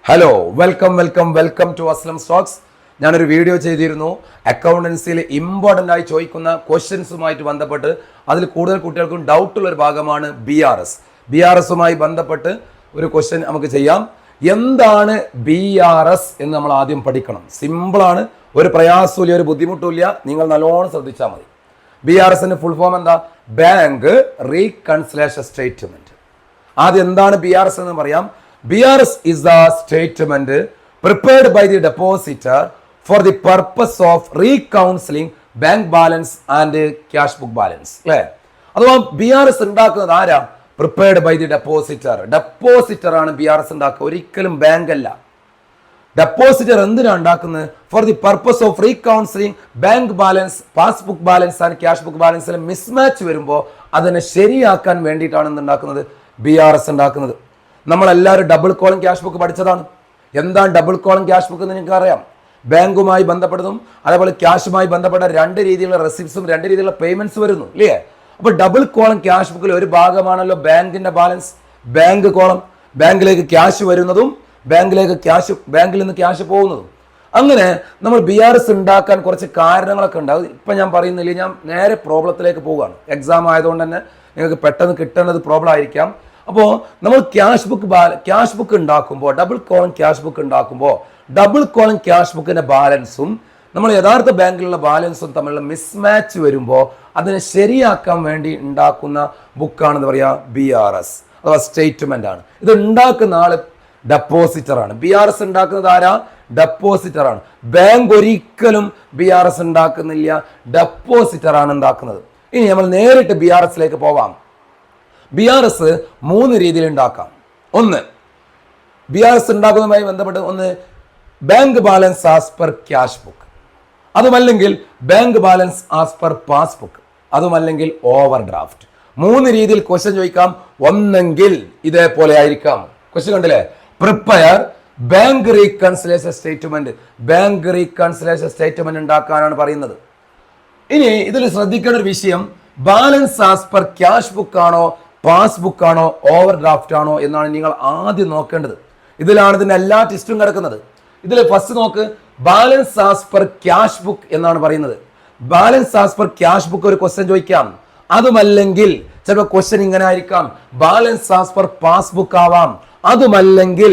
Hello welcome to Aslam stocks. ഞാനൊരു video ചെയ്തിരുന്നു അക്കൗണ്ടൻസിയിൽ ഇമ്പോർട്ടൻ്റ് ആയി ചോദിക്കുന്ന ക്വസ്റ്റ്യൻസുമായിട്ട് ബന്ധപ്പെട്ട്. അതിൽ കൂടുതൽ കുട്ടികൾക്കും ഡൗട്ടുള്ള ഒരു ഭാഗമാണ് ബി ആർ എസുമായി ബന്ധപ്പെട്ട് ഒരു ക്വസ്റ്റ്യൻ നമുക്ക് ചെയ്യാം. എന്താണ് BRS എന്ന് നമ്മൾ ആദ്യം പഠിക്കണം. സിമ്പിളാണ്, ഒരു പ്രയാസമില്ല, ഒരു ബുദ്ധിമുട്ടില്ല. നിങ്ങൾ നല്ലോണം ശ്രദ്ധിച്ചാൽ മതി. BRSന്റെ ഫുൾ ഫോം എന്താ? Bank reconciliation statement. ആദ്യം എന്താണ് BRS എന്ന് പറയാം. BRS is the statement prepared by the depositor for the purpose of reconciling bank balance and cash book balance. അല്ലേ? അഥവാ BRS ഉണ്ടാക്കുന്നത് ആരാ? Prepared by the depositor. Depositor ആണ് BRS ഉണ്ടാക്കുക, ഒരിക്കലും ബാങ്ക് അല്ല. ഡെപ്പോസിറ്റർ എന്തിനാണ് ഉണ്ടാക്കുന്നത്? For the purpose of reconciling bank balance, passbook balance and cash book ബാലൻസിൽ മിസ്മാച്ച് വരുമ്പോൾ അതിനെ ശരിയാക്കാൻ വേണ്ടിയിട്ടാണ് എന്തുണ്ടാക്കുന്നത്? BRS ഉണ്ടാക്കുന്നത്. നമ്മളെല്ലാവരും ഡബിൾ കോളം ക്യാഷ് ബുക്ക് പഠിച്ചതാണ്. എന്താണ് ഡബിൾ കോളം ക്യാഷ് ബുക്ക് എന്ന് നിങ്ങൾക്ക് അറിയാം. ബാങ്കുമായി ബന്ധപ്പെട്ടതും അതേപോലെ ക്യാഷുമായി ബന്ധപ്പെട്ട രണ്ട് രീതിയിലുള്ള റെസിപ്റ്റ്സും രണ്ട് രീതിയിലുള്ള പേയ്മെന്റ്സ് വരുന്നു, ഇല്ലേ? അപ്പൊ ഡബിൾ കോളം ക്യാഷ് ബുക്കിൽ ഒരു ഭാഗമാണല്ലോ ബാങ്കിന്റെ ബാലൻസ്. ബാങ്ക് കോളം, ബാങ്കിലേക്ക് ക്യാഷ് വരുന്നതും ബാങ്കിൽ നിന്ന് ക്യാഷ് പോകുന്നതും. അങ്ങനെ നമ്മൾ BRS ഉണ്ടാക്കാൻ കുറച്ച് കാരണങ്ങളൊക്കെ ഉണ്ടാകും. ഇപ്പൊ ഞാൻ പറയുന്നില്ല, ഞാൻ നേരെ പ്രോബ്ലത്തിലേക്ക് പോവുകയാണ്. എക്സാം ആയതുകൊണ്ട് തന്നെ നിങ്ങൾക്ക് പെട്ടെന്ന് കിട്ടേണ്ടത് പ്രോബ്ലം ആയിരിക്കാം. അപ്പോൾ നമ്മൾ ക്യാഷ് ബുക്ക് ഉണ്ടാക്കുമ്പോൾ, ഡബിൾ കോളം ക്യാഷ് ബുക്ക് ഉണ്ടാക്കുമ്പോൾ ഡബിൾ കോളം ക്യാഷ് ബുക്കിന്റെ ബാലൻസും നമ്മൾ യഥാർത്ഥ ബാങ്കിലുള്ള ബാലൻസും തമ്മിലുള്ള മിസ്മാച്ച് വരുമ്പോൾ അതിനെ ശരിയാക്കാൻ വേണ്ടി ഉണ്ടാക്കുന്ന ബുക്കാണെന്ന് പറയാ BRS അഥവാ സ്റ്റേറ്റ്മെന്റ് ആണ്. ഇത് ഉണ്ടാക്കുന്ന ആള് ഡെപ്പോസിറ്റർ ആണ്. BRS ഉണ്ടാക്കുന്നത് ആരാ? ഡെപ്പോസിറ്റർ ആണ്. ബാങ്ക് ഒരിക്കലും BRS ഉണ്ടാക്കുന്നില്ല, ഡെപ്പോസിറ്റർ ആണ് ഉണ്ടാക്കുന്നത്. ഇനി നമ്മൾ നേരിട്ട് BRSലേക്ക് പോവാം. BRS മൂന്ന് രീതിയിൽ ഉണ്ടാക്കാം. ഒന്ന്, BRS ഉണ്ടാക്കുന്നതുമായി ബന്ധപ്പെട്ട് ഒന്ന് bank balance as per cash book, അതുമല്ലെങ്കിൽ bank balance as per passbook, അതുമല്ലെങ്കിൽ ഓവർ ഡ്രാഫ്റ്റ്. മൂന്ന് രീതിയിൽ ക്വസ്റ്റ്യൻ ചോദിക്കാം. ഒന്നെങ്കിൽ ഇതേപോലെ ആയിരിക്കാം. ക്വസ്റ്റ്യൻ കണ്ടില്ലേ? Prepare bank reconciliation statement. Bank reconciliation statement ഉണ്ടാക്കാനാണ് പറയുന്നത്. ഇനി ഇതിൽ ശ്രദ്ധിക്കേണ്ട ഒരു വിഷയം, balance as per cash book ആണോ പാസ്ബുക്ക് ആണോ ഓവർ ഡ്രാഫ്റ്റ് ആണോ എന്നാണ് നിങ്ങൾ ആദ്യം നോക്കേണ്ടത്. ഇതിലാണ് ഇതിന്റെ എല്ലാ ടെസ്റ്റും കിടക്കുന്നത്. ഇതിൽ ഫസ്റ്റ് നോക്ക്, balance as per cash book എന്നാണ് പറയുന്നത്. Balance as per cash book ഒരു ക്വസ്റ്റ്യൻ ചോദിക്കാം. അതുമല്ലെങ്കിൽ ചിലപ്പോൾ ക്വസ്റ്റ്യൻ ഇങ്ങനെ ആയിരിക്കാം, ബാലൻസ് ആസ് പെർ പാസ്ബുക്ക് ആവാം. അതുമല്ലെങ്കിൽ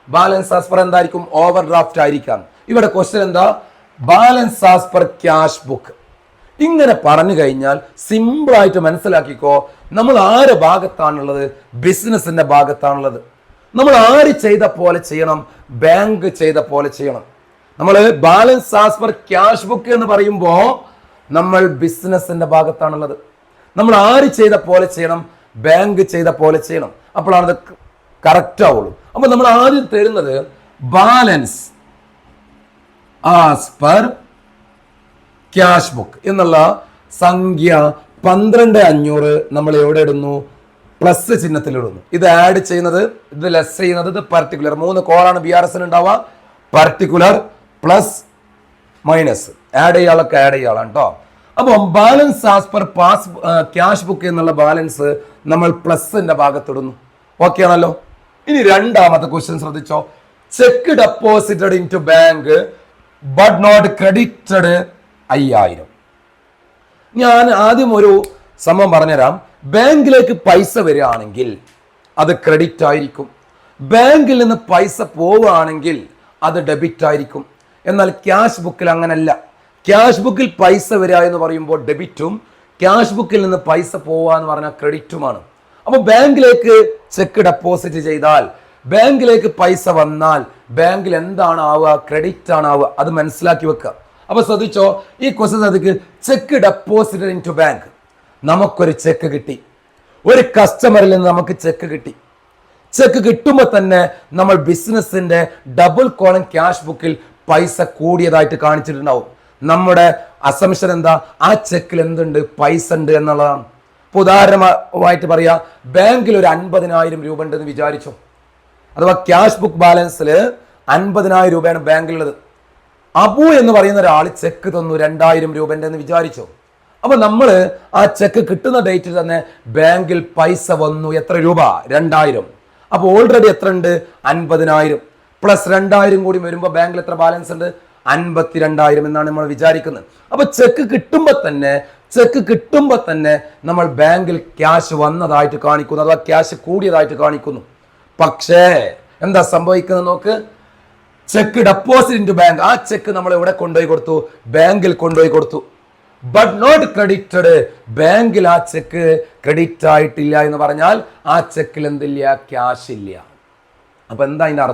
ബാലൻസ് ആസ് പെർ എന്തായിരിക്കും? ഓവർ ഡ്രാഫ്റ്റ് ആയിരിക്കാം. ഇവിടെ ക്വസ്റ്റ്യൻ എന്താ? Balance as per cash book. ഇങ്ങനെ പറഞ്ഞു കഴിഞ്ഞാൽ സിമ്പിൾ ആയിട്ട് മനസ്സിലാക്കിക്കോ, നമ്മൾ ആരുടെ ഭാഗത്താണുള്ളത്? ബിസിനസിന്റെ ഭാഗത്താണുള്ളത്. നമ്മൾ ആര് ചെയ്ത പോലെ ചെയ്യണം? ബാങ്ക് ചെയ്ത പോലെ ചെയ്യണം. നമ്മൾ balance as per cash book എന്ന് പറയുമ്പോൾ നമ്മൾ ബിസിനസിന്റെ ഭാഗത്താണുള്ളത്. നമ്മൾ ആര് ചെയ്ത പോലെ ചെയ്യണം? ബാങ്ക് ചെയ്ത പോലെ ചെയ്യണം. അപ്പോഴാണ് അത് കറക്റ്റ് ആവുള്ളൂ. അപ്പൊ നമ്മൾ ആദ്യം തരുന്നത് balance as per cash book എന്നുള്ള സംഖ്യ 12,500 നമ്മൾ എവിടെ ഇടുന്നു? പ്ലസ് ചിഹ്നത്തിൽ ഇടുന്നു. ഇത് ആഡ് ചെയ്യുന്നത്, ഇത് ലെസ് ചെയ്യുന്നത്, ഇത് പർട്ടിക്കുലർ. മൂന്ന് കോളാണ് BRS ഉണ്ടാവുക. Particular plus minus. ആഡ് ചെയ്യാളൊക്കെ ആഡ് ചെയ്യാളാണ് കേട്ടോ. അപ്പോൾ balance as per cash book എന്നുള്ള ബാലൻസ് നമ്മൾ പ്ലസിന്റെ ഭാഗത്തിടുന്നു. ഓക്കെ ആണല്ലോ. ഇനി രണ്ടാമത്തെ ക്വസ്റ്റ്യൻ ശ്രദ്ധിച്ചോ. Cheque deposited into bank but not credited 5,000. ഞാൻ ആദ്യം ഒരു സംഭവം പറഞ്ഞുതരാം. ബാങ്കിലേക്ക് പൈസ വരികയാണെങ്കിൽ അത് ക്രെഡിറ്റ് ആയിരിക്കും. ബാങ്കിൽ നിന്ന് പൈസ പോവുകയാണെങ്കിൽ അത് ഡെബിറ്റ് ആയിരിക്കും. എന്നാൽ ക്യാഷ് ബുക്കിൽ അങ്ങനല്ല. ക്യാഷ് ബുക്കിൽ പൈസ വരിക എന്ന് പറയുമ്പോൾ ഡെബിറ്റും, ക്യാഷ് ബുക്കിൽ നിന്ന് പൈസ പോവുക എന്ന് പറഞ്ഞാൽ ക്രെഡിറ്റുമാണ്. അപ്പൊ ബാങ്കിലേക്ക് ചെക്ക് ഡെപ്പോസിറ്റ് ചെയ്താൽ, ബാങ്കിലേക്ക് പൈസ വന്നാൽ ബാങ്കിൽ എന്താണ് ആവുക? ക്രെഡിറ്റ് ആണ് ആവുക. അത് മനസ്സിലാക്കി വെക്കുക. അപ്പൊ ശ്രദ്ധിച്ചോ, ഈ ക്വസ്റ്റ്യൻ ശ്രദ്ധിക്ക്. Cheque deposited into bank. നമുക്കൊരു ചെക്ക് കിട്ടി, ഒരു കസ്റ്റമറിൽ നിന്ന് നമുക്ക് ചെക്ക് കിട്ടി. ചെക്ക് കിട്ടുമ്പോൾ തന്നെ നമ്മൾ ബിസിനസിന്റെ ഡബിൾ കോളം ക്യാഷ് ബുക്കിൽ പൈസ കൂടിയതായിട്ട് കാണിച്ചിട്ടുണ്ടാവും. നമ്മുടെ അസംഷൻ എന്താ? ആ ചെക്കിൽ എന്തുണ്ട്? പൈസ ഉണ്ട് എന്നുള്ളതാണ്. ഇപ്പൊ ഉദാഹരണമായിട്ട് പറയാ, ബാങ്കിൽ ഒരു 50,000 രൂപ ഉണ്ടെന്ന് വിചാരിച്ചോ. അഥവാ ക്യാഷ് ബുക്ക് ബാലൻസിൽ 50,000 രൂപയാണ് ബാങ്കിലുള്ളത്. അബു എന്ന് പറയുന്ന ഒരാൾ ചെക്ക് തന്നു 2,000 രൂപന്റെ എന്ന് വിചാരിച്ചോ. അപ്പൊ നമ്മൾ ആ ചെക്ക് കിട്ടുന്ന ഡേറ്റിൽ തന്നെ ബാങ്കിൽ പൈസ വന്നു. എത്ര രൂപ? 2,000. അപ്പൊ ഓൾറെഡി എത്ര ഉണ്ട്? 50,000. പ്ലസ് 2000 കൂടി വരുമ്പോൾ ബാങ്കിൽ എത്ര ബാലൻസ് ഉണ്ട്? 52,000 എന്നാണ് നമ്മൾ വിചാരിക്കുന്നത്. അപ്പൊ ചെക്ക് കിട്ടുമ്പോൾ തന്നെ നമ്മൾ ബാങ്കിൽ ക്യാഷ് വന്നതായിട്ട് കാണിക്കുന്നു, അഥവാ ക്യാഷ് കൂടിയതായിട്ട് കാണിക്കുന്നു. പക്ഷേ എന്താ സംഭവിക്കുന്നത് നോക്ക്. Cheque deposit into bank, ആ ചെക്ക് നമ്മൾ എവിടെ കൊണ്ടുപോയി കൊടുത്തു? ബാങ്കിൽ കൊണ്ടുപോയി കൊടുത്തു. ബട്ട് നോട്ട് ക്രെഡിറ്റഡ്, ബാങ്കിൽ ആ ചെക്ക് ക്രെഡിറ്റ് ആയിട്ടില്ല എന്ന് പറഞ്ഞാൽ ആ ചെക്കിൽ എന്തില്ല? ക്യാഷ് ഇല്ല. അപ്പൊ എന്താ അതിന്റെ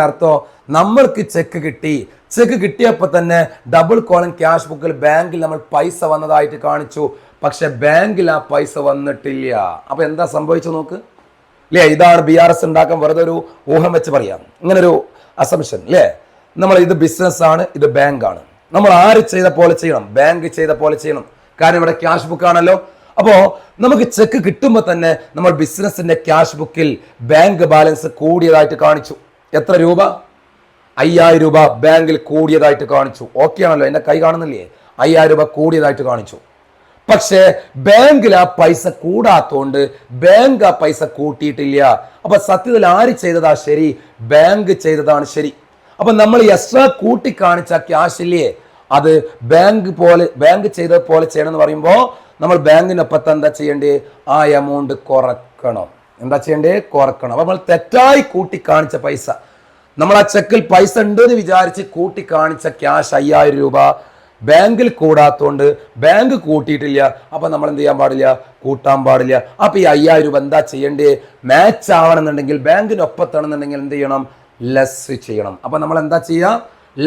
അർത്ഥം? നമ്മൾക്ക് ചെക്ക് കിട്ടിയപ്പോൾ തന്നെ ഡബിൾ കോളം ക്യാഷ് ബുക്കിൽ ബാങ്കിൽ നമ്മൾ പൈസ വന്നതായിട്ട് കാണിച്ചു, പക്ഷെ ബാങ്കിൽ ആ പൈസ വന്നിട്ടില്ല. അപ്പൊ എന്താ സംഭവിച്ചു നോക്ക് അല്ലേ? ഇതാണ് BRS ഉണ്ടാക്കാൻ വെറുതെ ഒരു ഊഹം വെച്ച് പറയാം, ഇങ്ങനെ ഒരു അസംഷൻ അല്ലേ. നമ്മൾ ഇത് ബിസിനസ് ആണ്, ഇത് ബാങ്ക് ആണ്. നമ്മൾ ആര് ചെയ്ത പോലെ ചെയ്യണം? ബാങ്ക് ചെയ്ത പോലെ ചെയ്യണം. കാരണം ഇവിടെ ക്യാഷ് ബുക്ക് ആണല്ലോ. അപ്പോ നമുക്ക് ചെക്ക് കിട്ടുമ്പോൾ തന്നെ നമ്മൾ ബിസിനസിന്റെ ക്യാഷ് ബുക്കിൽ ബാങ്ക് ബാലൻസ് കൂടിയതായിട്ട് കാണിച്ചു. എത്ര രൂപ? 5000 രൂപ ബാങ്കിൽ കൂടിയതായിട്ട് കാണിച്ചു. ഓക്കെ ആണല്ലോ, എന്റെ കൈ കാണുന്നില്ലേ? 5000 രൂപ കൂടിയതായിട്ട് കാണിച്ചു. പക്ഷേ ബാങ്കിൽ ആ പൈസ കൂടാത്തോണ്ട് ബാങ്ക് ആ പൈസ കൂട്ടിയിട്ടില്ല. അപ്പൊ സത്യത്തിൽ ആര് ചെയ്തതാ ശരി? ബാങ്ക് ചെയ്തതാണ് ശരി. അപ്പൊ നമ്മൾ എക്സ്ട്രാ കൂട്ടി കാണിച്ച ക്യാഷ് ഇല്ലേ, അത് ബാങ്ക് ചെയ്ത പോലെ ചെയ്യണം എന്ന് പറയുമ്പോൾ നമ്മൾ ബാങ്കിനൊപ്പത്ത് എന്താ ചെയ്യേണ്ടേ? ആ എമൗണ്ട് കുറക്കണം. എന്താ ചെയ്യേണ്ടേ? കുറക്കണം. അപ്പൊ നമ്മൾ തെറ്റായി കൂട്ടി കാണിച്ച പൈസ, നമ്മൾ ആ ചെക്കിൽ പൈസ ഉണ്ടെന്ന് വിചാരിച്ച് കൂട്ടി കാണിച്ച ക്യാഷ് 5000 രൂപ ബാങ്കിൽ കൂടാത്തോണ്ട് ബാങ്ക് കൂട്ടിയിട്ടില്ല. അപ്പൊ നമ്മൾ എന്ത് ചെയ്യാൻ പാടില്ല? കൂട്ടാൻ പാടില്ല. അപ്പൊ ഈ 5000 രൂപ എന്താ ചെയ്യേണ്ടേ? മാച്ച് ആവണമെന്നുണ്ടെങ്കിൽ, ബാങ്കിനൊപ്പത്താണെന്നുണ്ടെങ്കിൽ എന്ത് ചെയ്യണം? ലെസ് ചെയ്യണം. അപ്പൊ നമ്മൾ എന്താ ചെയ്യുക?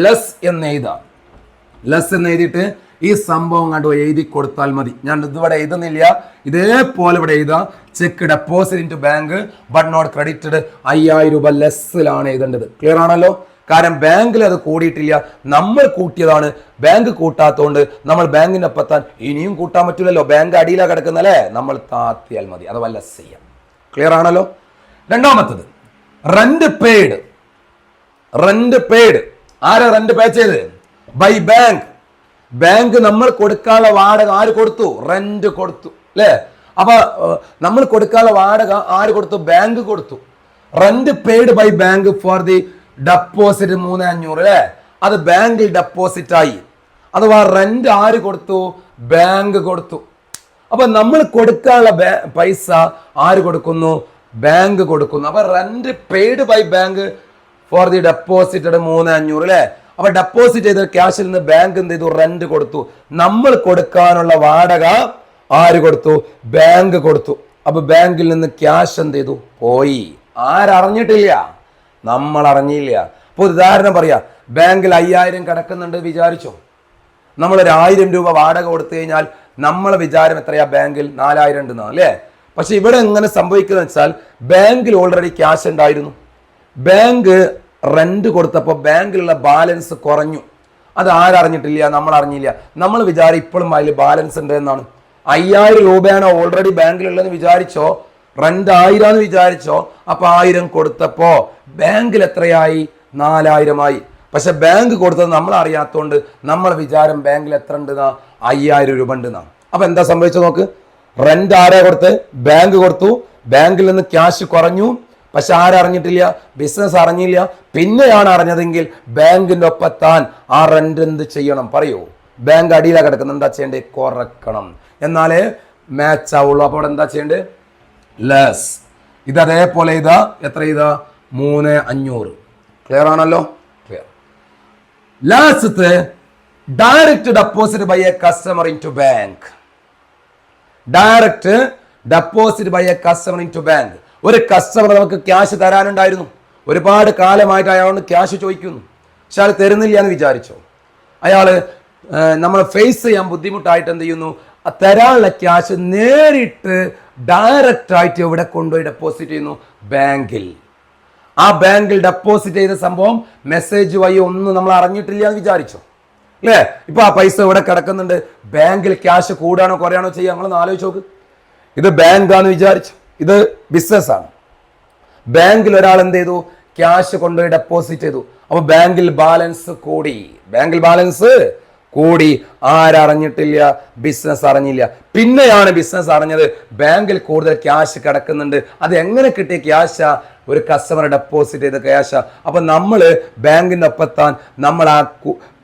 ലെസ് എന്ന് എഴുതിയിട്ട് ഈ സംഭവം കണ്ടു എഴുതി കൊടുത്താൽ മതി. ഞാൻ ഇതിവിടെ എഴുതുന്നില്ല, ഇതേപോലെ ഇവിടെ എഴുതാം. Cheque deposit into bank but not credited, 5000 രൂപ ലെസ്സിലാണ് എഴുതേണ്ടത്. ക്ലിയർ ആണല്ലോ? കാരണം ബാങ്കിൽ അത് കൂടിയിട്ടില്ല, നമ്മൾ കൂട്ടിയതാണ്. ബാങ്ക് കൂട്ടാത്തോണ്ട് നമ്മൾ ബാങ്കിനൊപ്പത്താൻ ഇനിയും കൂട്ടാൻ പറ്റില്ലല്ലോ, ബാങ്ക് അടിയിലാണ് കിടക്കുന്നല്ലേ, നമ്മൾ താത്തിയാൽ മതി, അഥവാ ലെസ് ചെയ്യാം. ക്ലിയർ ആണല്ലോ? രണ്ടാമത്തത് റെന്റ് പെയ്ഡ്. ആരാ റെന്റ് പേ ചെയ്ത്? ബൈ ബാങ്ക് നമ്മൾ കൊടുക്കാനുള്ള വാടക ആര് കൊടുത്തു? റെന്റ് കൊടുത്തു അല്ലേ? അപ്പൊ നമ്മൾ കൊടുക്കാനുള്ള വാടക ആര് കൊടുത്തു? ബാങ്ക് കൊടുത്തു. Rent paid by bank for the deposit 3500 അല്ലേ? അത് ബാങ്കിൽ ഡെപ്പോസിറ്റ് ആയി. അഥവാ റെന്റ് ആര് കൊടുത്തു? ബാങ്ക് കൊടുത്തു. അപ്പൊ നമ്മൾ കൊടുക്കാനുള്ള പൈസ ആര് കൊടുക്കുന്നു? ബാങ്ക് കൊടുക്കുന്നു. അപ്പൊ rent paid by bank for the deposited 3500 അല്ലേ? അപ്പൊ ഡെപ്പോസിറ്റ് ചെയ്ത ക്യാഷിൽ നിന്ന് ബാങ്ക് എന്ത് ചെയ്തു? റെന്റ് കൊടുത്തു. നമ്മൾ കൊടുക്കാനുള്ള വാടക ആര് കൊടുത്തു? ബാങ്ക് കൊടുത്തു. അപ്പൊ ബാങ്കിൽ നിന്ന് ക്യാഷ് എന്ത് ചെയ്തു? പോയി. ആരറിഞ്ഞിട്ടില്ല? നമ്മൾ അറിഞ്ഞില്ല. അപ്പൊ ഉദാഹരണം പറയാ, ബാങ്കിൽ 5000 കിടക്കുന്നുണ്ട് വിചാരിച്ചോ. നമ്മളൊരു 1000 രൂപ വാടക കൊടുത്തു കഴിഞ്ഞാൽ നമ്മളെ വിചാരം എത്രയാ? ബാങ്കിൽ 4000 ഉണ്ടെന്നാ അല്ലേ? പക്ഷെ ഇവിടെ എങ്ങനെ സംഭവിക്കുന്നത് വെച്ചാൽ ബാങ്കിൽ ഓൾറെഡി ക്യാഷ് ഉണ്ടായിരുന്നു. ബാങ്ക് റെന്റ് കൊടുത്തപ്പോൾ ബാങ്കിലുള്ള ബാലൻസ് കുറഞ്ഞു. അത് ആരറിഞ്ഞിട്ടില്ല? നമ്മൾ അറിഞ്ഞില്ല. നമ്മൾ വിചാരം ഇപ്പോഴും അതിൽ ബാലൻസ് ഉണ്ട് എന്നാണ്. 5000 രൂപയാണോ ഓൾറെഡി ബാങ്കിലുള്ളതെന്ന് വിചാരിച്ചോ, റെന്റ് 1000 എന്ന് വിചാരിച്ചോ. അപ്പൊ 1000 കൊടുത്തപ്പോ ബാങ്കിൽ എത്രയായി? 4000 ആയി. പക്ഷെ ബാങ്ക് കൊടുത്തത് നമ്മൾ അറിയാത്തോണ്ട് നമ്മൾ വിചാരം ബാങ്കിൽ എത്ര ഉണ്ടെന്നാ? 5000 രൂപ ഉണ്ടെന്നാ. അപ്പൊ എന്താ സംഭവിച്ചത് നോക്ക്. റെന്റ് ആരാ കൊടുത്ത്? ബാങ്ക് കൊടുത്തു. ബാങ്കിൽ നിന്ന് ക്യാഷ് കുറഞ്ഞു. പക്ഷെ ആരറിഞ്ഞിട്ടില്ല? ബിസിനസ് അറിഞ്ഞില്ല. പിന്നെയാണ് അറിഞ്ഞതെങ്കിൽ ബാങ്കിന്റെ ഒപ്പത്താൻ ആ റെന്റ് എന്ത് ചെയ്യണം? പറയൂ. ബാങ്ക് അടിയിലാണ് കിടക്കുന്നത്, എന്താ ചെയ്യേണ്ടത്? കുറക്കണം. എന്നാലേ മാച്ച് ആവുള്ളൂ. അപ്പൊ അവിടെ എന്താ ചെയ്യേണ്ടത്? ലെസ്. ഇത് അതേപോലെ ഇതാ എത്ര? ഇതാ 3500. ക്ലിയർ ആണല്ലോ? Clear. Last direct deposit by a customer into bank. Direct deposit by a customer into bank. ഒരു കസ്റ്റമർ നമുക്ക് ക്യാഷ് തരാനുണ്ടായിരുന്നു. ഒരുപാട് കാലമായിട്ട് അയാളോട് ക്യാഷ് ചോദിക്കുന്നു. പക്ഷെ അയാൾ തരുന്നില്ല എന്ന് വിചാരിച്ചോ. അയാള് നമ്മൾ ഫേസ് ചെയ്യാൻ ബുദ്ധിമുട്ടായിട്ട് എന്ത് ചെയ്യുന്നു? തരാനുള്ള ക്യാഷ് നേരിട്ട് ഡയറക്റ്റ് ആയിട്ട് എവിടെ കൊണ്ടുപോയി ഡെപ്പോസിറ്റ് ചെയ്യുന്നു? ബാങ്കിൽ. ആ ബാങ്കിൽ ഡെപ്പോസിറ്റ് ചെയ്ത സംഭവം മെസ്സേജ് വഴി ഒന്നും നമ്മൾ അറിഞ്ഞിട്ടില്ല എന്ന് വിചാരിച്ചോ അല്ലേ? ഇപ്പൊ ആ പൈസ ഇവിടെ കിടക്കുന്നുണ്ട്. ബാങ്കിൽ ക്യാഷ് കൂടാനോ കുറയാനോ ചെയ്യാം. നമ്മളൊന്ന് ആലോചിച്ച് നോക്ക്. ഇത് ബാങ്കാന്ന് വിചാരിച്ചു, ഇത് ബിസിനസ് ആണ്. ബാങ്കിൽ ഒരാൾ എന്ത് ചെയ്തു? ക്യാഷ് കൊണ്ടുപോയി ഡെപ്പോസിറ്റ് ചെയ്തു. അപ്പൊ ബാങ്കിൽ ബാലൻസ് കൂടി. ബാങ്കിൽ ബാലൻസ് കൂടി. ആരറിഞ്ഞിട്ടില്ല? ബിസിനസ് അറിഞ്ഞില്ല. പിന്നെയാണ് ബിസിനസ് അറിഞ്ഞത് ബാങ്കിൽ കൂടുതൽ ക്യാഷ് കിടക്കുന്നുണ്ട്. അത് എങ്ങനെ കിട്ടിയ ക്യാഷാ? ഒരു കസ്റ്റമർ ഡെപ്പോസിറ്റ് ചെയ്ത ക്യാഷാ. അപ്പൊ നമ്മൾ ബാങ്കിന്റെ ഒപ്പത്താൻ നമ്മൾ ആ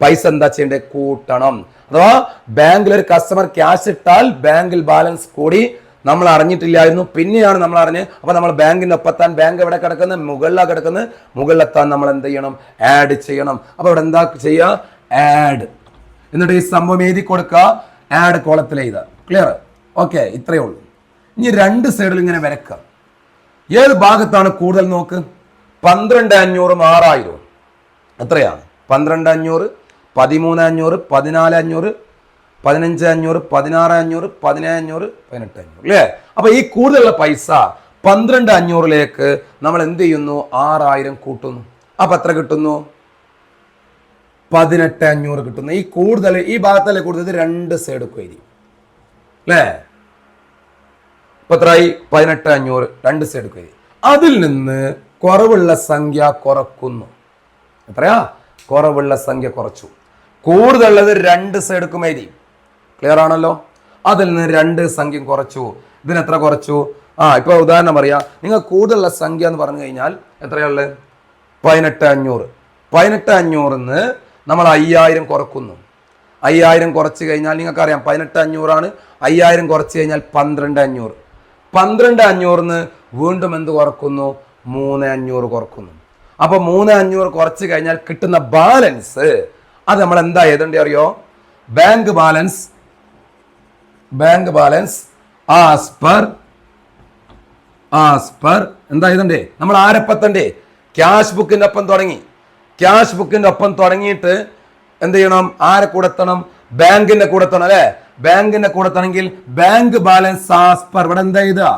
പൈസ എന്താ ചെയ്യേണ്ടത്? കൂട്ടണം. അഥവാ ബാങ്കിൽ ഒരു കസ്റ്റമർ ക്യാഷ് ഇട്ടാൽ ബാങ്കിൽ ബാലൻസ് കൂടി, നമ്മൾ അറിഞ്ഞിട്ടില്ലായിരുന്നു, പിന്നെയാണ് നമ്മൾ അറിഞ്ഞത്. അപ്പൊ നമ്മൾ ബാങ്കിന്റെ ഒപ്പത്താൻ, ബാങ്ക് എവിടെ കിടക്കുന്നത്? മുകളിലാണ് കിടക്കുന്നത്. മുകളിലെത്താൻ നമ്മൾ എന്ത് ചെയ്യണം? ആഡ് ചെയ്യണം. അപ്പൊ ഇവിടെ എന്താ ചെയ്യുക? ആഡ്. എന്നിട്ട് ഈ സംഭവം എഴുതി കൊടുക്കുക, ആഡ് കോളത്തിൽ എഴുതുക. ക്ലിയർ? ഓക്കെ, ഇത്രയേ ഉള്ളൂ. ഇനി രണ്ട് സൈഡിൽ ഇങ്ങനെ വരക്കുക. ഏത് ഭാഗത്താണ് കൂടുതൽ നോക്ക്? 12,500 6,000 എത്രയാണ്? 12,500, 13,500, 14,500, 15,500, 16,500, 17,500, 18,500 അല്ലേ? അപ്പൊ ഈ കൂടുതലുള്ള പൈസ 12,500ലേക്ക് നമ്മൾ എന്ത് ചെയ്യുന്നു? 6,000 കൂട്ടുന്നു. അപ്പൊ എത്ര കിട്ടുന്നു? 18,500 കിട്ടുന്നു. ഈ കൂടുതൽ ഈ ഭാഗത്തല്ലേ കൂടുതൽ? രണ്ട് സൈഡ് എഴുതി അല്ലേ? ഇപ്പൊ എത്രയായി? 18,500 രണ്ട് സൈഡ് എഴുതി. അതിൽ നിന്ന് കുറവുള്ള സംഖ്യ കുറക്കുന്നു. എത്രയാ? കുറവുള്ള സംഖ്യ കുറച്ചു. കൂടുതലുള്ളത് രണ്ട് സൈഡുക്കും എഴുതി. ക്ലിയർ ആണല്ലോ? അതിൽ നിന്ന് രണ്ട് സംഖ്യ കുറച്ചു. ഇതിന് എത്ര കുറച്ചു? ഇപ്പൊ ഉദാഹരണം പറയാ, നിങ്ങൾ കൂടുതലുള്ള സംഖ്യ എന്ന് പറഞ്ഞു കഴിഞ്ഞാൽ എത്രയുള്ളത്? 18,500. 18,500 നമ്മൾ 5,000 കുറക്കുന്നു. 5,000 കുറച്ച് കഴിഞ്ഞാൽ നിങ്ങൾക്കറിയാം 18,500 5,000 കുറച്ച് കഴിഞ്ഞാൽ 12,500. 12,500 വീണ്ടും എന്ത് കുറക്കുന്നു? 3,500 കുറക്കുന്നു. അപ്പൊ 3,500 കുറച്ച് കഴിഞ്ഞാൽ കിട്ടുന്ന ബാലൻസ് അത് നമ്മൾ എന്താ എഴുതേണ്ടി അറിയോ? ബാങ്ക് ബാലൻസ് ആസ് പെർ എന്താ എഴുതണ്ടേ? നമ്മൾ ആരപ്പത്തണ്ടേ? ക്യാഷ് ബുക്കിന്റെ ഒപ്പം തുടങ്ങി. ക്യാഷ് ബുക്കിന്റെ ഒപ്പം തുടങ്ങിയിട്ട് എന്ത് ചെയ്യണം? ആരെ കൂടെത്തണം? ബാങ്കിന്റെ കൂടെത്തണം അല്ലെ? ബാങ്കിന്റെ കൂടെത്തണമെങ്കിൽ ബാങ്ക് ബാലൻസ് ആസ് പെർ ഇവിടെ എന്താ എഴുതുക?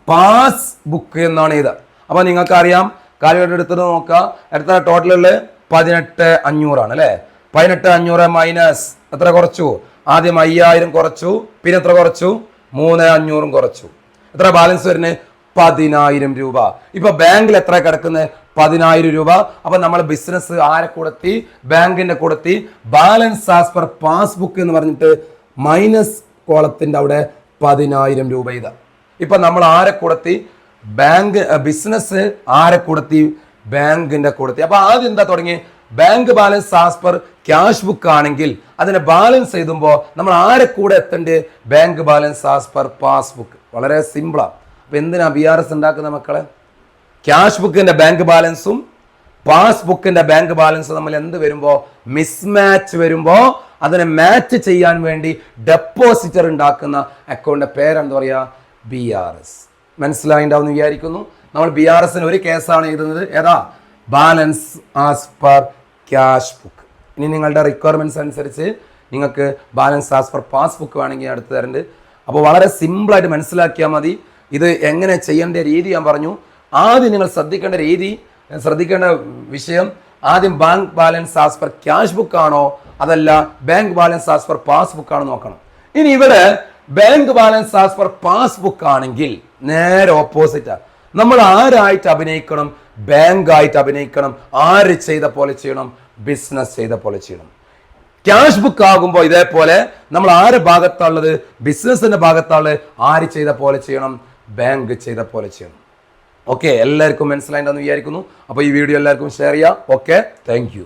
പാസ് ബുക്ക് എന്നാണ് എഴുതുക. അപ്പൊ നിങ്ങൾക്ക് അറിയാം, കാൽക്കുലേറ്റർ എടുത്തത് നോക്കുക. എത്ര ടോട്ടലുള്ളത്? 18,500 ആണ് അല്ലെ? 18,500 മൈനസ് എത്ര കുറച്ചു? ആദ്യം 5,000 കുറച്ചു, പിന്നെ എത്ര കുറച്ചു? 3,500 കുറച്ചു. എത്ര ബാലൻസ് വരുന്നത്? 10,000 രൂപ. ഇപ്പൊ ബാങ്കിൽ എത്ര കിടക്കുന്നത്? 10,000 രൂപ. അപ്പൊ നമ്മൾ ബിസിനസ് ആരെ കൂടത്തി? ബാങ്കിന്റെ കൂടത്തി. ബാലൻസ് ആസ് പെർ പാസ്ബുക്ക് എന്ന് പറഞ്ഞിട്ട് മൈനസ് കോളത്തിന്റെ അവിടെ 10,000 രൂപ ഇതാ. ഇപ്പൊ നമ്മൾ ആരെ കൂടത്തി? ബാങ്ക് ബിസിനസ് ആരെ കൂടത്തി? ബാങ്കിന്റെ കൂടത്തി. അപ്പൊ ആദ്യം എന്താ തുടങ്ങി? Bank balance as per cash book ആണെങ്കിൽ അതിനെ ബാലൻസ് എഴുതുമ്പോൾ നമ്മൾ ആരെ കൂടെ എത്തേണ്ടത്? Bank balance as per passbook. വളരെ സിമ്പിളാണ്. അപ്പൊ എന്തിനാ BRS ഉണ്ടാക്കുന്ന മക്കളെ? ക്യാഷ് ബുക്കിന്റെ ബാങ്ക് ബാലൻസും പാസ്ബുക്കിന്റെ ബാങ്ക് ബാലൻസും തമ്മിൽ എന്ത് വരുമ്പോ? മിസ്മാച്ച് വരുമ്പോ അതിനെ മാച്ച് ചെയ്യാൻ വേണ്ടി ഡെപ്പോസിറ്റർ ഉണ്ടാക്കുന്ന അക്കൗണ്ടിന്റെ പേരെന്താ പറയാ? BRS. മനസ്സിലായിണ്ടാവും വിചാരിക്കുന്നു. നമ്മൾ BRSന് ഒരു കേസാണ് എഴുതുന്നത്. ഏതാ? Balance as per cash book. ഇനി നിങ്ങളുടെ റിക്വയർമെന്റ്സ് അനുസരിച്ച് നിങ്ങൾക്ക് ബാലൻസ് ആസ് പെർ പാസ്ബുക്ക് വേണമെങ്കിൽ അടുത്ത് തരുന്നുണ്ട്. അപ്പോൾ വളരെ സിമ്പിളായിട്ട് മനസ്സിലാക്കിയാൽ മതി. ഇത് എങ്ങനെ ചെയ്യേണ്ട രീതി ഞാൻ പറഞ്ഞു. ആദ്യം നിങ്ങൾ ശ്രദ്ധിക്കേണ്ട വിഷയം, ആദ്യം bank balance as per cash book ആണോ അതല്ല bank balance as per passbook ആണോ നോക്കണം. ഇനി ഇവിടെ bank balance as per passbook ആണെങ്കിൽ നേരെ ഓപ്പോസിറ്റാ. നമ്മൾ ആരായിട്ട് അഭിനയിക്കണം? ബാങ്ക് ആയിട്ട് അഭിനയിക്കണം. ആര് ചെയ്ത പോലെ ചെയ്യണം? ബിസിനസ് ചെയ്ത പോലെ ചെയ്യണം. ക്യാഷ് ബുക്ക് ആകുമ്പോൾ ഇതേപോലെ നമ്മൾ ആര് ഭാഗത്തുള്ളത്? ബിസിനസിന്റെ ഭാഗത്തുള്ളത്. ആര് ചെയ്ത പോലെ ചെയ്യണം? ബാങ്ക് ചെയ്ത പോലെ ചെയ്യണം. ഓക്കെ, എല്ലാവർക്കും മനസ്സിലായിട്ടുണ്ടെന്ന് വിചാരിക്കുന്നു. അപ്പോൾ ഈ വീഡിയോ എല്ലാവർക്കും ഷെയർ ചെയ്യാം. Okay, thank you.